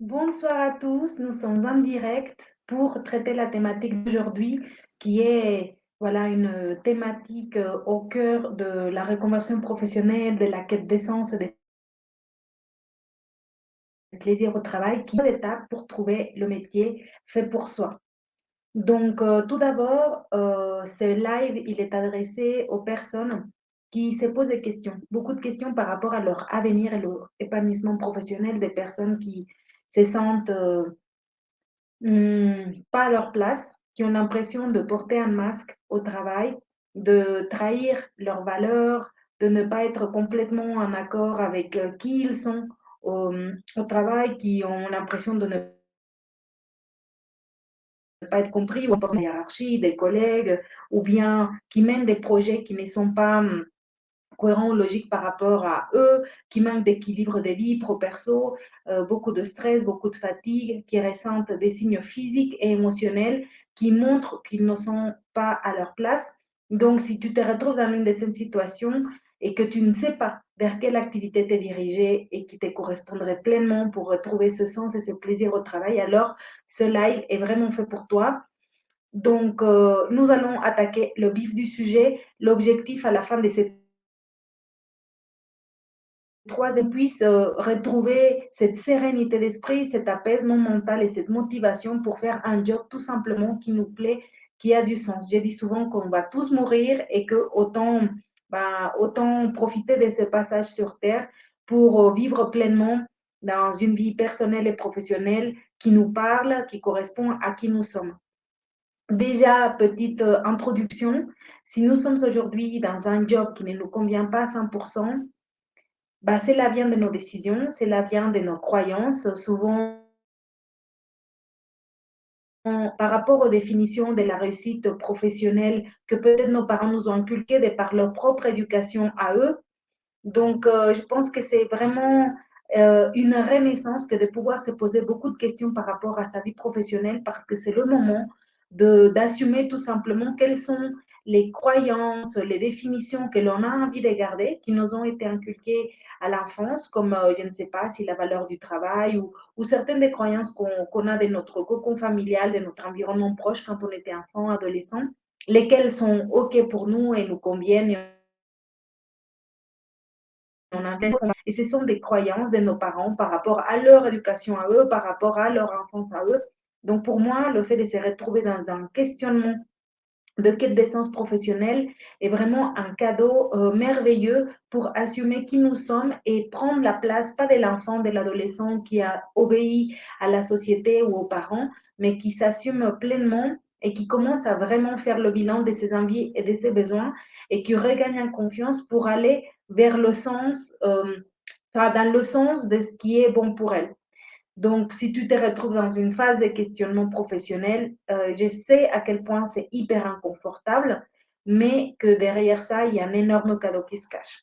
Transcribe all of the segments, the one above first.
Bonsoir à tous, nous sommes en direct pour traiter la thématique d'aujourd'hui qui est voilà une thématique au cœur de la reconversion professionnelle, de la quête d'essence et des plaisirs au travail, qui est l'étape pour trouver le métier fait pour soi. Donc tout d'abord, ce live, il est adressé aux personnes qui se posent des questions, beaucoup de questions par rapport à leur avenir et leur épanouissement professionnel, des personnes qui se sentent pas à leur place, qui ont l'impression de porter un masque au travail, de trahir leurs valeurs, de ne pas être complètement en accord avec qui ils sont au travail, qui ont l'impression de ne pas être compris ou par la hiérarchie, des collègues, ou bien qui mènent des projets qui ne sont pas cohérents ou logiques par rapport à eux, qui manquent d'équilibre de vie pro-perso, beaucoup de stress, beaucoup de fatigue, qui ressentent des signes physiques et émotionnels qui montrent qu'ils ne sont pas à leur place. Donc, si tu te retrouves dans une de ces situations et que tu ne sais pas vers quelle activité te diriger et qui te correspondrait pleinement pour retrouver ce sens et ce plaisir au travail, alors ce live est vraiment fait pour toi. Donc, nous allons attaquer le vif du sujet. L'objectif à la fin de cette troisième puisse retrouver cette sérénité d'esprit, cet apaisement mental et cette motivation pour faire un job tout simplement qui nous plaît, qui a du sens. Je dis souvent qu'on va tous mourir et que autant profiter de ce passage sur Terre pour vivre pleinement dans une vie personnelle et professionnelle qui nous parle, qui correspond à qui nous sommes. Déjà, petite introduction, si nous sommes aujourd'hui dans un job qui ne nous convient pas à 100%, bah, cela vient de nos décisions, cela vient de nos croyances, souvent par rapport aux définitions de la réussite professionnelle que peut-être nos parents nous ont inculquées de par leur propre éducation à eux. Donc, je pense que c'est vraiment une renaissance que de pouvoir se poser beaucoup de questions par rapport à sa vie professionnelle parce que c'est le moment d'assumer tout simplement quelles sont les croyances, les définitions que l'on a envie de garder, qui nous ont été inculquées à l'enfance, comme je ne sais pas si la valeur du travail ou certaines des croyances qu'on a de notre cocon familial, de notre environnement proche quand on était enfant, adolescent, lesquelles sont OK pour nous et nous conviennent et on invente. Et ce sont des croyances de nos parents par rapport à leur éducation à eux, par rapport à leur enfance à eux. Donc pour moi, le fait de se retrouver dans un questionnement de quête d'essence professionnelle est vraiment un cadeau merveilleux pour assumer qui nous sommes et prendre la place, pas de l'enfant, de l'adolescent qui a obéi à la société ou aux parents, mais qui s'assume pleinement et qui commence à vraiment faire le bilan de ses envies et de ses besoins et qui regagne en confiance pour aller vers le sens, dans le sens de ce qui est bon pour elle. Donc, si tu te retrouves dans une phase de questionnement professionnel, je sais à quel point c'est hyper inconfortable, mais que derrière ça, il y a un énorme cadeau qui se cache.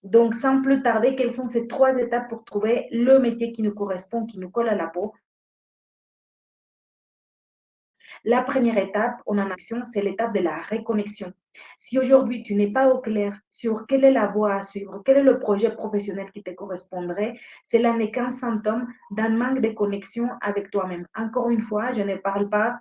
Donc, sans plus tarder, quelles sont ces trois étapes pour trouver le métier qui nous correspond, qui nous colle à la peau? La première étape, on en action, c'est l'étape de la reconnexion. Si aujourd'hui tu n'es pas au clair sur quelle est la voie à suivre, quel est le projet professionnel qui te correspondrait, cela n'est qu'un symptôme d'un manque de connexion avec toi-même. Encore une fois, je ne parle pas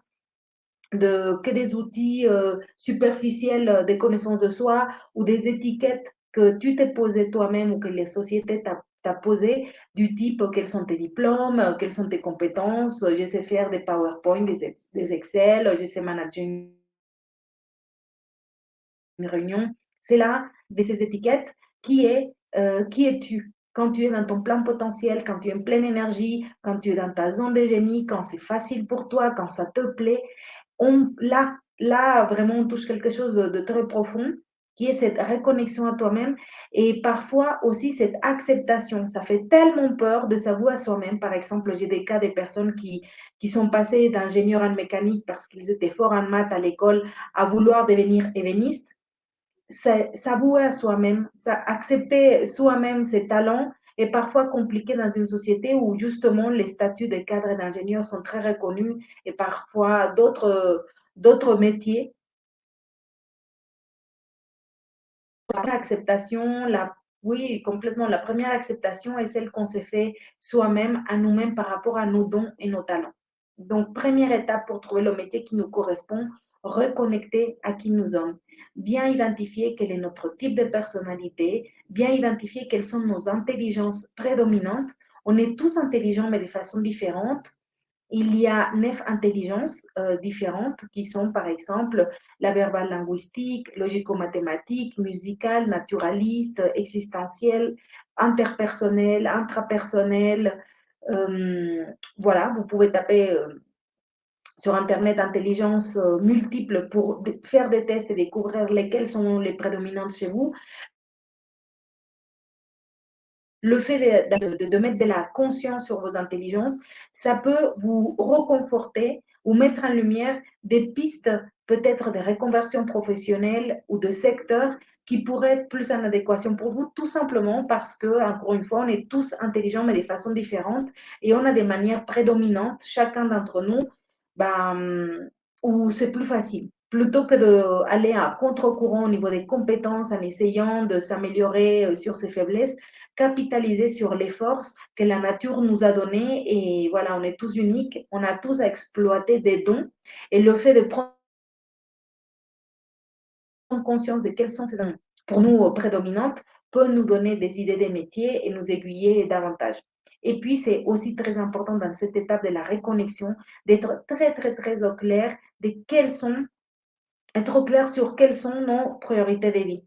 que des outils superficiels des connaissances de soi ou des étiquettes que tu t'es posées toi-même ou que les sociétés t'a posées, du type quels sont tes diplômes, quelles sont tes compétences, je sais faire des PowerPoint, des Excel, je sais manager une réunion. C'est là, de ces étiquettes, qui es-tu quand tu es dans ton plein potentiel, quand tu es en pleine énergie, quand tu es dans ta zone de génie, quand c'est facile pour toi, quand ça te plaît. Là, vraiment, on touche quelque chose de très profond, qui est cette reconnexion à toi-même et parfois aussi cette acceptation. Ça fait tellement peur de s'avouer à soi-même. Par exemple, j'ai des cas de personnes qui sont passées d'ingénieurs en mécanique parce qu'ils étaient forts en maths à l'école à vouloir devenir ébénistes. S'avouer à soi-même, accepter soi-même ses talents est parfois compliqué dans une société où justement les statuts de cadres et d'ingénieurs sont très reconnus et parfois d'autres métiers. L'acceptation, Oui, complètement. La première acceptation est celle qu'on s'est fait soi-même, à nous-mêmes, par rapport à nos dons et nos talents. Donc, première étape pour trouver le métier qui nous correspond, reconnecter à qui nous sommes. Bien identifier quel est notre type de personnalité, bien identifier quelles sont nos intelligences prédominantes. On est tous intelligents, mais de façon différente. Il y a 9 intelligences différentes qui sont, par exemple, la verbale linguistique, logico-mathématique, musicale, naturaliste, existentielle, interpersonnelle, intrapersonnelle. Euh, voilà, vous pouvez taper sur Internet intelligence multiple pour faire des tests et découvrir lesquelles sont les prédominantes chez vous. Le fait de mettre de la conscience sur vos intelligences, ça peut vous reconforter ou mettre en lumière des pistes, peut-être de reconversion professionnelle ou de secteur qui pourraient être plus en adéquation pour vous, tout simplement parce que, encore une fois, on est tous intelligents, mais de façon différente et on a des manières prédominantes, chacun d'entre nous, ben, où c'est plus facile. Plutôt que d'aller à contre-courant au niveau des compétences en essayant de s'améliorer sur ses faiblesses, capitaliser sur les forces que la nature nous a données et voilà, on est tous uniques, on a tous à exploiter des dons et le fait de prendre conscience de quels sont ces dons pour nous prédominantes peut nous donner des idées des métiers et nous aiguiller davantage. Et puis, c'est aussi très important dans cette étape de la reconnexion d'être très, très, très au clair de quelles sont, être au clair sur quelles sont nos priorités de vie.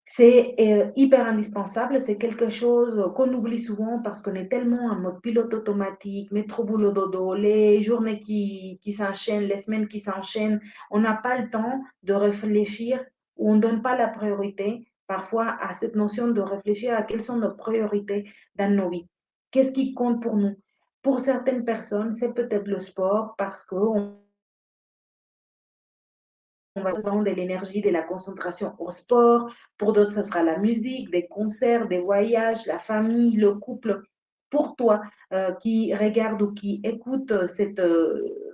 C'est hyper indispensable, c'est quelque chose qu'on oublie souvent parce qu'on est tellement en mode pilote automatique, métro boulot dodo, les journées qui s'enchaînent, les semaines qui s'enchaînent. On n'a pas le temps de réfléchir ou on ne donne pas la priorité parfois à cette notion de réfléchir à quelles sont nos priorités dans nos vies. Qu'est-ce qui compte pour nous? Pour certaines personnes, c'est peut-être le sport parce qu'on on va vendre de l'énergie, de la concentration au sport. Pour d'autres, ce sera la musique, des concerts, des voyages, la famille, le couple. Pour toi, qui regarde ou qui écoute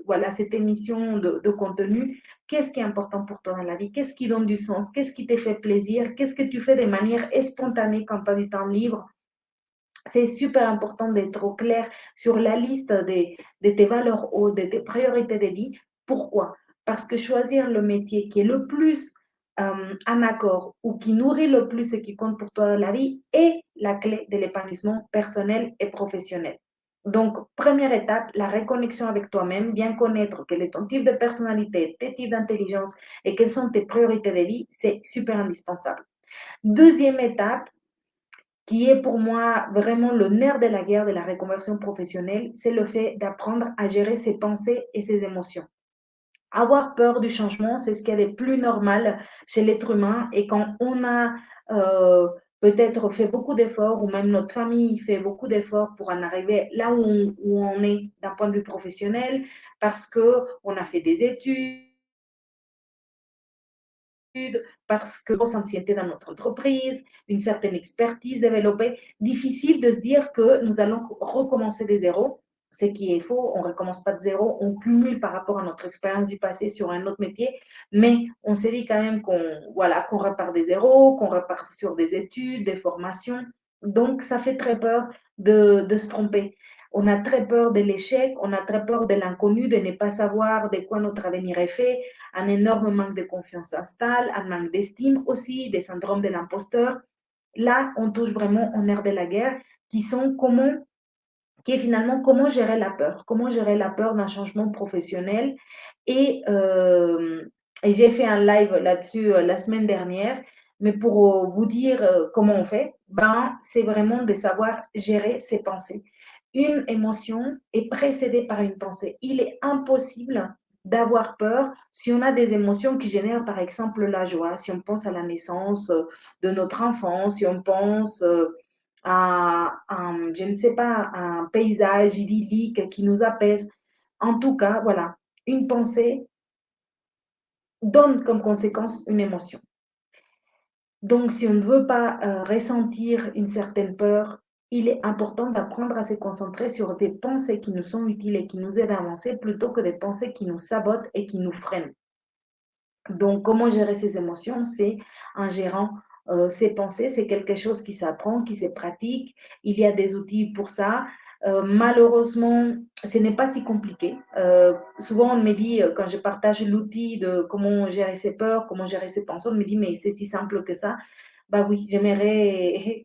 voilà, cette émission de contenu, qu'est-ce qui est important pour toi dans la vie? Qu'est-ce qui donne du sens? Qu'est-ce qui te fait plaisir? Qu'est-ce que tu fais de manière spontanée quand tu as du temps libre? C'est super important d'être au clair sur la liste de tes valeurs ou de tes priorités de vie. Pourquoi? Parce que choisir le métier qui est le plus en accord ou qui nourrit le plus ce qui compte pour toi dans la vie est la clé de l'épanouissement personnel et professionnel. Donc, première étape, la reconnexion avec toi-même, bien connaître quel est ton type de personnalité, tes types d'intelligence et quelles sont tes priorités de vie, c'est super indispensable. Deuxième étape, qui est pour moi vraiment le nerf de la guerre de la reconversion professionnelle, c'est le fait d'apprendre à gérer ses pensées et ses émotions. Avoir peur du changement, c'est ce qu'il y a de plus normal chez l'être humain et quand on a peut-être fait beaucoup d'efforts ou même notre famille fait beaucoup d'efforts pour en arriver là où on est d'un point de vue professionnel parce qu'on a fait des études, parce qu'on s'ancienneté dans notre entreprise, une certaine expertise développée. Difficile de se dire que nous allons recommencer de zéro, ce qui est faux. On ne recommence pas de zéro, on cumule par rapport à notre expérience du passé sur un autre métier, mais on s'est dit quand même qu'on repart de zéro, qu'on repart sur des études, des formations. Donc, ça fait très peur de se tromper. On a très peur de l'échec, on a très peur de l'inconnu, de ne pas savoir de quoi notre avenir est fait, un énorme manque de confiance s'installe, un manque d'estime aussi, des syndromes de l'imposteur. Là, on touche vraiment au nerf de la guerre, qui est finalement comment gérer la peur d'un changement professionnel. Et, euh, et j'ai fait un live là-dessus la semaine dernière, mais pour vous dire comment on fait, ben, c'est vraiment de savoir gérer ses pensées. Une émotion est précédée par une pensée. Il est impossible d'avoir peur si on a des émotions qui génèrent par exemple la joie, si on pense à la naissance de notre enfant, si on pense je ne sais pas, un paysage idyllique qui nous apaise. En tout cas, voilà, une pensée donne comme conséquence une émotion. Donc, si on ne veut pas ressentir une certaine peur, il est important d'apprendre à se concentrer sur des pensées qui nous sont utiles et qui nous aident à avancer plutôt que des pensées qui nous sabotent et qui nous freinent. Donc, comment gérer ces émotions? C'est en gérant Ces pensées, c'est quelque chose qui s'apprend, qui se pratique. Il y a des outils pour ça. Malheureusement, ce n'est pas si compliqué. Souvent, on me dit, quand je partage l'outil de comment gérer ses peurs, comment gérer ses pensées, on me dit, mais c'est si simple que ça. Bah oui, j'aimerais,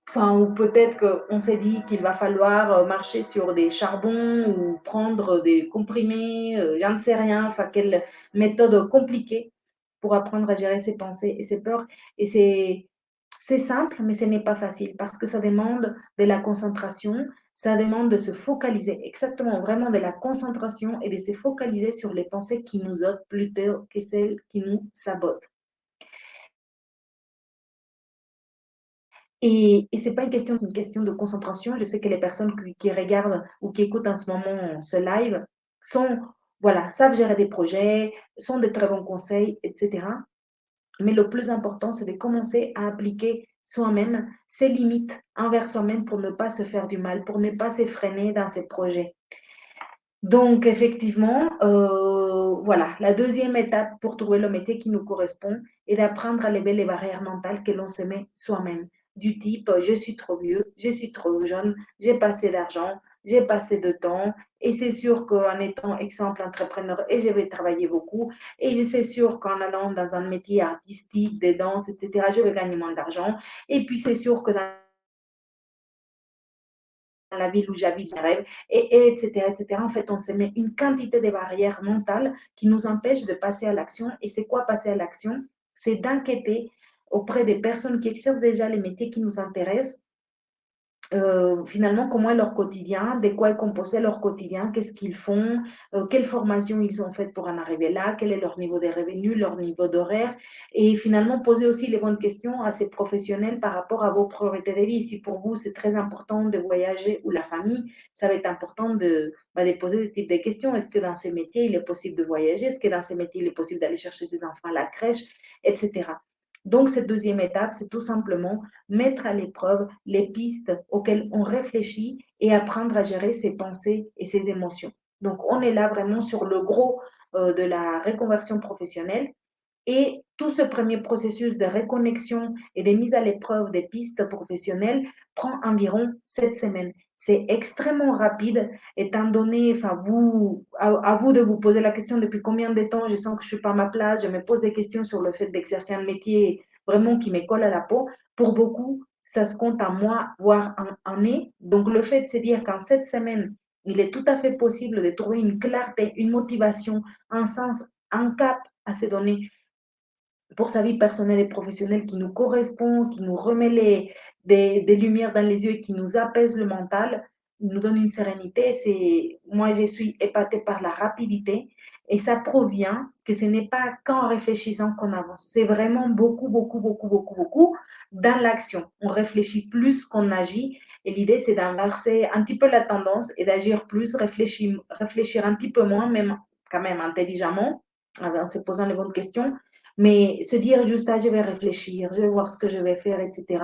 enfin, ou peut-être qu'on s'est dit qu'il va falloir marcher sur des charbons ou prendre des comprimés, j'en sais rien, enfin, quelle méthode compliquée pour apprendre à gérer ses pensées et ses peurs. Et c'est simple, mais ce n'est pas facile parce que ça demande de la concentration, ça demande de se focaliser, exactement, vraiment de la concentration et de se focaliser sur les pensées qui nous ôtent plutôt que celles qui nous sabotent. Et c'est pas une question, c'est une question de concentration. Je sais que les personnes qui regardent ou qui écoutent en ce moment ce live sont, voilà, savent gérer des projets, sont de très bons conseils, et cetera. Mais le plus important, c'est de commencer à appliquer soi-même ses limites envers soi-même pour ne pas se faire du mal, pour ne pas se freiner dans ses projets. Donc effectivement, voilà, la deuxième étape pour trouver le métier qui nous correspond est d'apprendre à lever les barrières mentales que l'on se met soi-même. Du type, je suis trop vieux, je suis trop jeune, j'ai pas assez d'argent, j'ai pas assez de temps, et c'est sûr qu'en étant exemple entrepreneur, et je vais travailler beaucoup, et je sais sûr qu'en allant dans un métier artistique, des danses, etc., je vais gagner moins d'argent, et puis c'est sûr que dans la ville où j'habite, je rêve, etc., etc. En fait, on se met une quantité de barrières mentales qui nous empêchent de passer à l'action. Et c'est quoi passer à l'action? C'est d'enquêter auprès des personnes qui exercent déjà les métiers qui nous intéressent, finalement, comment est leur quotidien, de quoi est composé leur quotidien, qu'est-ce qu'ils font, quelle formation ils ont faite pour en arriver là, quel est leur niveau de revenus, leur niveau d'horaire, et finalement poser aussi les bonnes questions à ces professionnels par rapport à vos priorités de vie. Si pour vous c'est très important de voyager ou la famille, ça va être important de poser des types de questions. Est-ce que dans ces métiers il est possible de voyager? Est-ce que dans ces métiers il est possible d'aller chercher ses enfants à la crèche, etc. Donc cette deuxième étape, c'est tout simplement mettre à l'épreuve les pistes auxquelles on réfléchit et apprendre à gérer ses pensées et ses émotions. Donc, on est là vraiment sur le gros de la reconversion professionnelle. Et tout ce premier processus de reconnexion et de mise à l'épreuve des pistes professionnelles prend environ 7 semaines. C'est extrêmement rapide, étant donné, enfin, à vous de vous poser la question depuis combien de temps je sens que je suis pas à ma place, je me pose des questions sur le fait d'exercer un métier vraiment qui me colle à la peau. Pour beaucoup, ça se compte en mois, voire en années. Donc, le fait de se dire qu'en 7 semaines, il est tout à fait possible de trouver une clarté, une motivation, un sens, un cap à se donner pour sa vie personnelle et professionnelle qui nous correspond, qui nous remet des lumières dans les yeux et qui nous apaise le mental, nous donne une sérénité. Moi, je suis épatée par la rapidité et ça provient que ce n'est pas qu'en réfléchissant qu'on avance. C'est vraiment beaucoup, beaucoup, beaucoup, beaucoup, beaucoup dans l'action. On réfléchit plus qu'on agit et l'idée, c'est d'inverser un petit peu la tendance et d'agir plus, réfléchir un petit peu moins, même quand même intelligemment, en se posant les bonnes questions, mais se dire juste, ah, je vais réfléchir, je vais voir ce que je vais faire, etc.,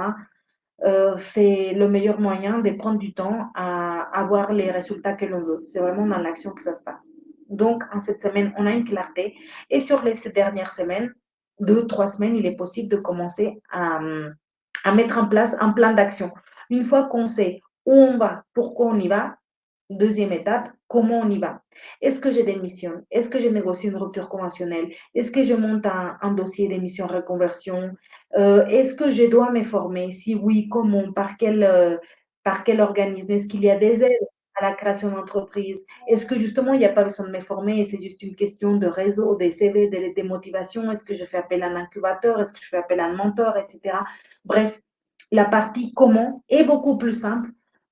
c'est le meilleur moyen de prendre du temps à avoir les résultats que l'on veut. C'est vraiment dans l'action que ça se passe. Donc, en cette semaine, on a une clarté. Et sur ces dernières semaines, 2, 3 semaines, il est possible de commencer à mettre en place un plan d'action. Une fois qu'on sait où on va, pourquoi on y va, deuxième étape, comment on y va? Est-ce que je démissionne? Est-ce que je négocie une rupture conventionnelle? Est-ce que je monte un dossier d'émission reconversion? Est-ce que je dois me former? Si oui, comment? Par quel organisme? Est-ce qu'il y a des aides à la création d'entreprise? Est-ce que justement, il n'y a pas besoin de me former et c'est juste une question de réseau, des CV, des motivations? Est-ce que je fais appel à un incubateur? Est-ce que je fais appel à un mentor, etc. Bref, la partie comment est beaucoup plus simple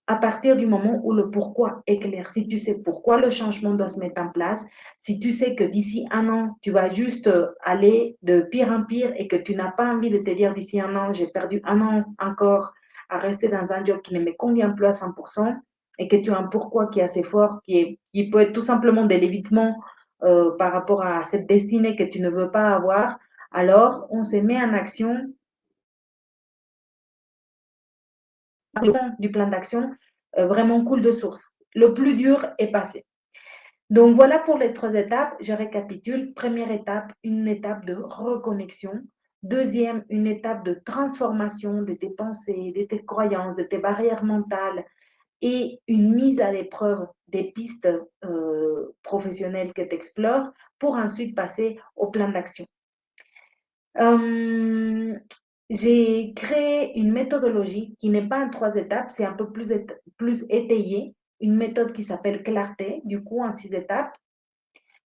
à partir du moment où le pourquoi est clair. Si tu sais pourquoi le changement doit se mettre en place, si tu sais que d'ici un an, tu vas juste aller de pire en pire et que tu n'as pas envie de te dire d'ici un an, j'ai perdu un an encore à rester dans un job qui ne me convient plus à 100% et que tu as un pourquoi qui est assez fort, qui peut être tout simplement de l'évitement par rapport à cette destinée que tu ne veux pas avoir, alors on se met en action du plan d'action vraiment coule de source. Le plus dur est passé. Donc voilà pour les 3 étapes. Je récapitule. Première étape, une étape de reconnexion. Deuxième, une étape de transformation de tes pensées, de tes croyances, de tes barrières mentales et une mise à l'épreuve des pistes professionnelles que tu explores pour ensuite passer au plan d'action. Euh, j'ai créé une méthodologie qui n'est pas en 3 étapes, c'est un peu plus étayé, une méthode qui s'appelle Clarté, du coup en 6 étapes,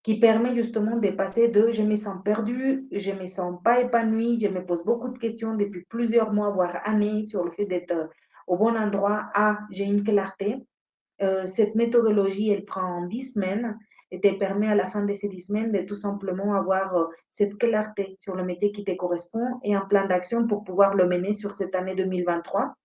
qui permet justement de passer de je me sens perdu, je me sens pas épanouie, je me pose beaucoup de questions depuis plusieurs mois, voire années sur le fait d'être au bon endroit à j'ai une clarté. Cette méthodologie, elle prend 10 semaines et te permet à la fin de ces 10 semaines de tout simplement avoir cette clarté sur le métier qui te correspond et un plan d'action pour pouvoir le mener sur cette année 2023.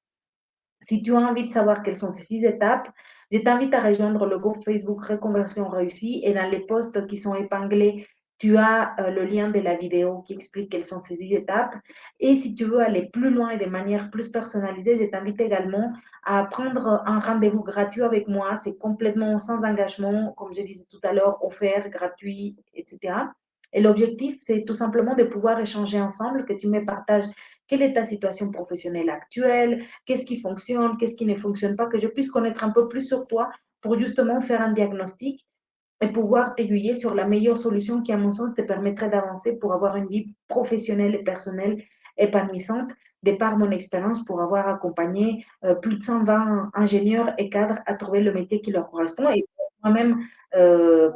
Si tu as envie de savoir quelles sont ces 6 étapes, je t'invite à rejoindre le groupe Facebook Reconversion réussie et dans les posts qui sont épinglés, tu as le lien de la vidéo qui explique quelles sont ces 6 étapes. Et si tu veux aller plus loin et de manière plus personnalisée, je t'invite également à prendre un rendez-vous gratuit avec moi. C'est complètement sans engagement, comme je disais tout à l'heure, offert, gratuit, etc. Et l'objectif, c'est tout simplement de pouvoir échanger ensemble, que tu me partages quelle est ta situation professionnelle actuelle, qu'est-ce qui fonctionne, qu'est-ce qui ne fonctionne pas, que je puisse connaître un peu plus sur toi pour justement faire un diagnostic et pouvoir t'aiguiller sur la meilleure solution qui, à mon sens, te permettrait d'avancer pour avoir une vie professionnelle et personnelle épanouissante, de par mon expérience pour avoir accompagné plus de 120 ingénieurs et cadres à trouver le métier qui leur correspond et moi-même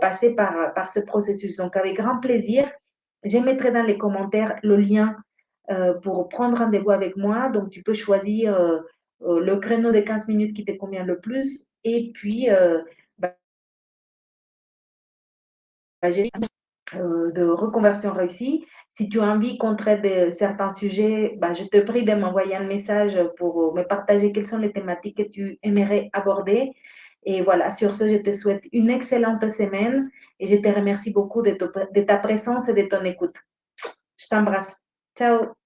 passer par ce processus. Donc, avec grand plaisir, je mettrai dans les commentaires le lien pour prendre rendez-vous avec moi. Donc, tu peux choisir le créneau de 15 minutes qui te convient le plus. Et puis, bah, j'ai de reconversion réussie. Si tu as envie qu'on traite de certains sujets, bah, je te prie de m'envoyer un message pour me partager quelles sont les thématiques que tu aimerais aborder. Et voilà, sur ce, je te souhaite une excellente semaine et je te remercie beaucoup de ta présence et de ton écoute. Je t'embrasse. Ciao.